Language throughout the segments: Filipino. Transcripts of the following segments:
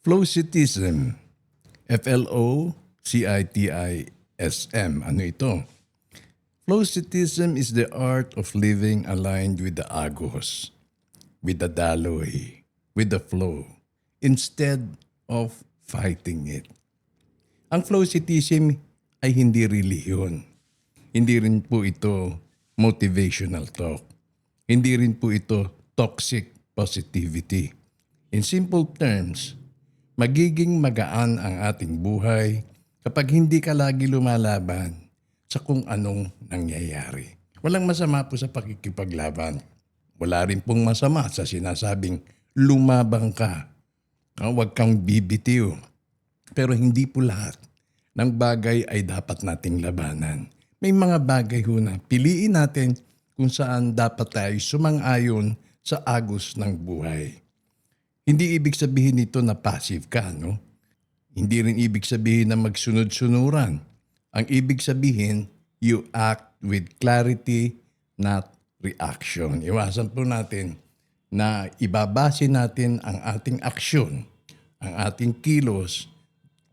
Flowcitism. Flowcitism. Ano ito? Flowcitism is the art of living aligned with the agos, with the daloy, with the flow, instead of fighting it. Ang Flowcitism ay hindi relihiyon. Hindi rin po ito motivational talk. Hindi rin po ito toxic positivity. In simple terms, magiging magaan ang ating buhay kapag hindi ka lagi lumalaban sa kung anong nangyayari. Walang masama po sa pakikipaglaban. Wala rin pong masama sa sinasabing lumabang ka. Huwag kang bibitiw. Pero hindi po lahat ng bagay ay dapat nating labanan. May mga bagay ho na piliin natin kung saan dapat tayo sumang-ayon sa agos ng buhay. Hindi ibig sabihin nito na passive ka, no? Hindi rin ibig sabihin na magsunod-sunuran. Ang ibig sabihin, you act with clarity, not reaction. Iwasan po natin na ibabase natin ang ating aksyon, ang ating kilos,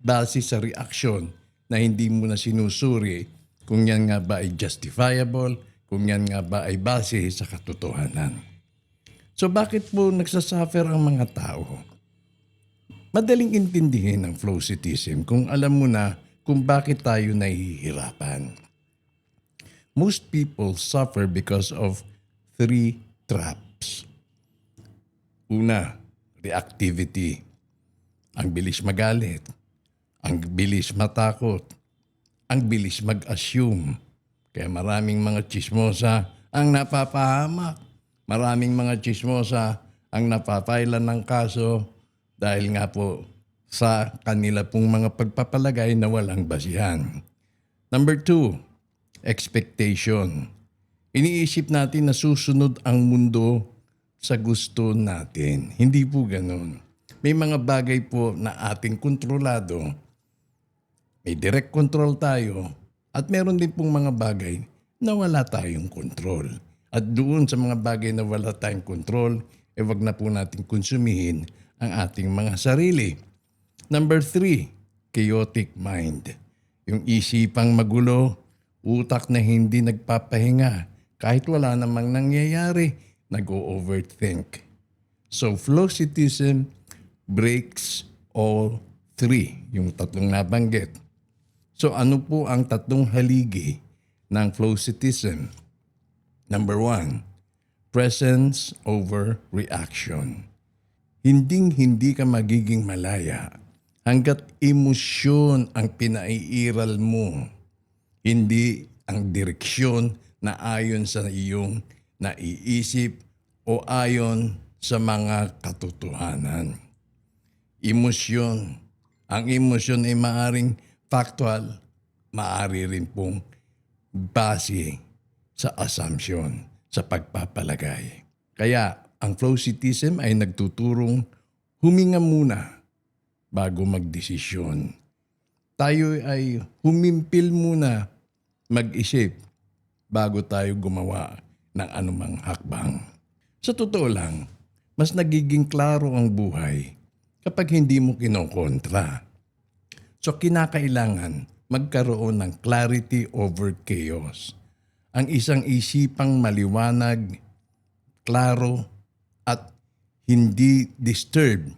base sa reaksyon na hindi mo na sinusuri kung yan nga ba ay justifiable, kung yan nga ba ay base sa katotohanan. So bakit po nagsasuffer ang mga tao? Madaling intindihin ang Flowcitism kung alam mo na kung bakit tayo nahihirapan. Most people suffer because of 3 traps. Una, reactivity. Ang bilis magalit. Ang bilis matakot. Ang bilis mag-assume. Kaya maraming mga chismosa ang napapahamak. Maraming mga chismosa ang napapailan ng kaso dahil nga po sa kanila pong mga pagpapalagay na walang basihan. Number 2, expectation. Iniisip natin na susunod ang mundo sa gusto natin. Hindi po ganun. May mga bagay po na ating kontrolado. May direct control tayo at meron din pong mga bagay na wala tayong control. At doon sa mga bagay na wala tayong control, wag na po natin konsumihin ang ating mga sarili. Number 3, chaotic mind. Yung isipang magulo, utak na hindi nagpapahinga. Kahit wala namang nangyayari, nag-o-overthink. So Flowcitism breaks all 3, yung tatlong nabanggit. So ano po ang tatlong haligi ng Flowcitism? Number 1, presence over reaction. Hinding-hindi ka magiging malaya hanggat emosyon ang pinaiiral mo, hindi ang direksyon na ayon sa iyong naiisip o ayon sa mga katotohanan. Emosyon. Ang emosyon ay maaring factual, maaari rin pong base sa assumption, sa pagpapalagay. Kaya ang Flowcitism ay nagtuturong huminga muna bago magdesisyon. Tayo ay humimpil muna mag-isip bago tayo gumawa ng anumang hakbang. Sa totoo lang, mas nagiging klaro ang buhay kapag hindi mo kinokontra. So kinakailangan magkaroon ng clarity over chaos. Ang isang isipang maliwanag, klaro, at hindi disturbed.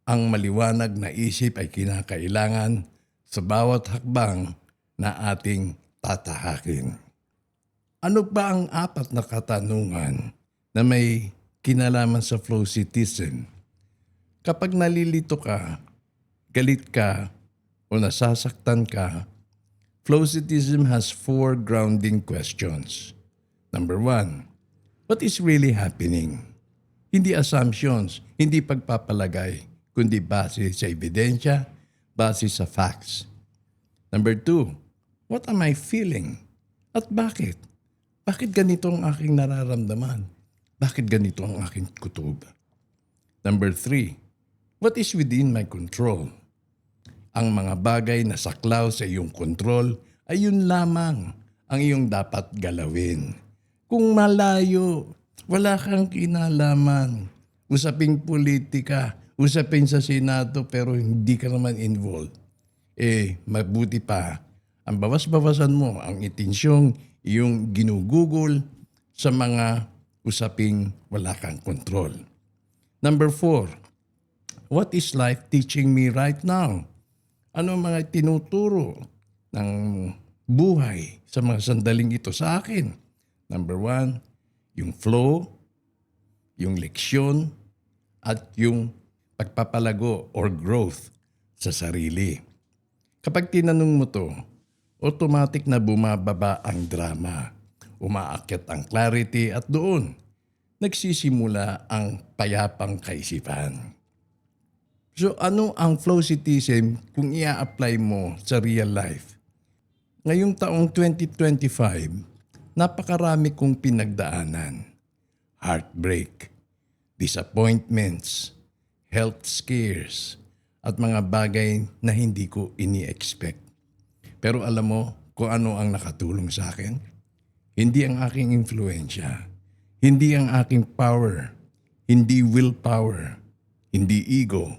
Ang maliwanag na isip ay kinakailangan sa bawat hakbang na ating tatahakin. Ano ba ang 4 na katanungan na may kinalaman sa Flowcitism? Kapag nalilito ka, galit ka, o nasasaktan ka, Flowcitism has 4 grounding questions. Number 1, what is really happening? Hindi assumptions, hindi pagpapalagay, kundi base sa ebidensya, base sa facts. Number 2, what am I feeling? At bakit? Bakit ganito ang aking nararamdaman? Bakit ganito ang aking kutob? Number 3, what is within my control? Ang mga bagay na saklaw sa iyong kontrol ay yun lamang ang iyong dapat galawin. Kung malayo, wala kang kinalaman. Usaping politika, usapin sa Senado pero hindi ka naman involved. Mabuti pa, ang bawas-bawasan mo ang itinsyong yung ginugugol sa mga usaping wala kang kontrol. Number 4, what is life teaching me right now? Ano ang mga tinuturo ng buhay sa mga sandaling ito sa akin? Number 1, yung flow, yung leksyon, at yung pagpapalago or growth sa sarili. Kapag tinanong mo to, automatic na bumababa ang drama, umaakyat ang clarity at doon nagsisimula ang payapang kaisipan. So ano ang Flowcitysm kung i-apply mo sa real life? Ngayong taong 2025, napakarami kong pinagdaanan. Heartbreak, disappointments, health scares, at mga bagay na hindi ko ini-expect. Pero alam mo kung ano ang nakatulong sa akin? Hindi ang aking influensya, hindi ang aking power, hindi willpower, hindi ego,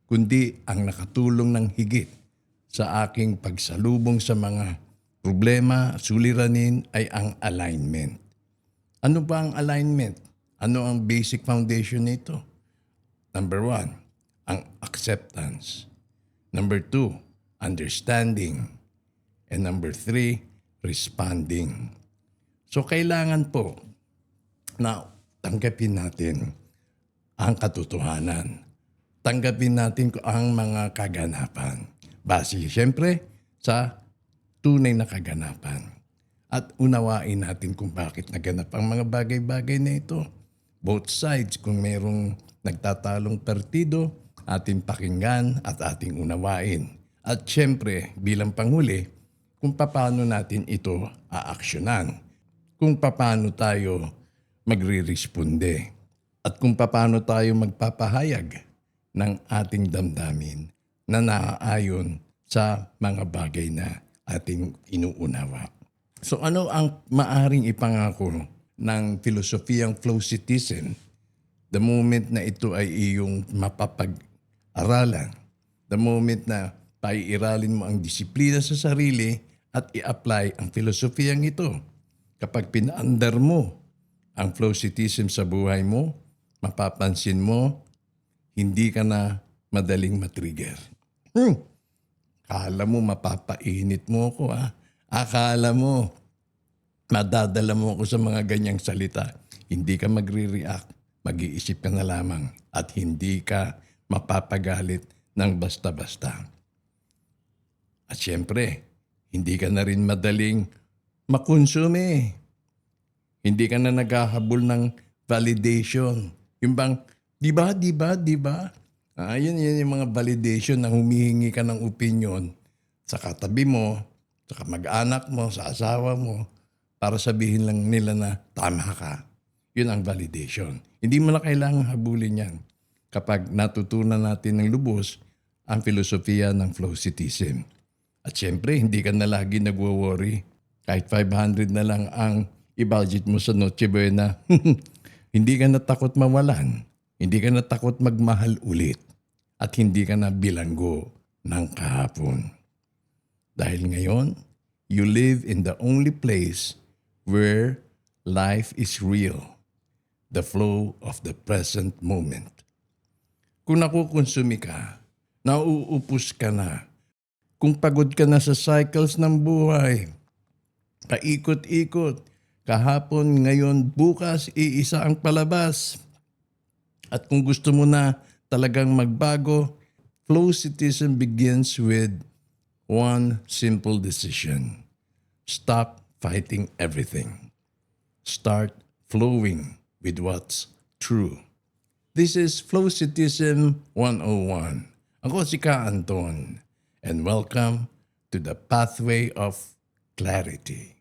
kundi ang nakatulong ng higit sa aking pagsalubong sa mga problema, suliranin ay ang alignment. Ano ba ang alignment? Ano ang basic foundation nito? Number 1, ang acceptance. Number 2, understanding. And number 3, responding. So kailangan po na tanggapin natin ang katotohanan. Tanggapin natin ang mga kaganapan. Base siyempre sa tunay na kaganapan. At unawain natin kung bakit naganap ang mga bagay-bagay na ito. Both sides, kung mayroong nagtatalong partido, ating pakinggan at ating unawain. At siyempre, bilang panghuli, kung paano natin ito aaksyonan. Kung paano tayo magre-responde. At kung paano tayo magpapahayag ng ating damdamin na naaayon sa mga bagay na ating inuunawa. So ano ang maaring ipangako ng filosofiyang Flowcitysm the moment na ito ay iyong mapapag-aralan, the moment na paiiralin mo ang disiplina sa sarili at i-apply ang filosofiyang ito. Kapag pinaandar mo ang Flowcitysm sa buhay mo, mapapansin mo, hindi ka na madaling matrigger. Akala mo mapapainit mo ako Akala mo madadala mo ako sa mga ganyang salita. Hindi ka magre-react. Mag-iisip ka na lamang at hindi ka mapapagalit ng basta-basta. At siyempre, hindi ka na rin madaling makonsume. Hindi ka na naghahabol ng validation. Yung bang, di ba? Yun yung mga validation na humihingi ka ng opinion sa katabi mo, sa kamag-anak mo, sa asawa mo, para sabihin lang nila na tama ka. Yun ang validation. Hindi mo na kailangang habulin yan kapag natutunan natin ng lubos ang filosofiya ng Flowcitysm. At syempre, hindi ka na lagi nagwo-worry. Kahit 500 na lang ang i-budget mo sa Noche Buena, hindi ka na takot mawalan. Hindi ka na takot magmahal ulit. At hindi ka na bilanggo ng kahapon. Dahil ngayon, you live in the only place where life is real. The flow of the present moment. Kung nakukonsumi ka, nauupos ka na. Kung pagod ka na sa cycles ng buhay, kaikot-ikot, kahapon, ngayon, bukas, iisa ang palabas. At kung gusto mo na talagang magbago, Flowcitysm begins with one simple decision. Stop fighting everything. Start flowing with what's true. This is Flowcitysm 101. Ako si Ka Anton, and welcome to the Pathway of Clarity.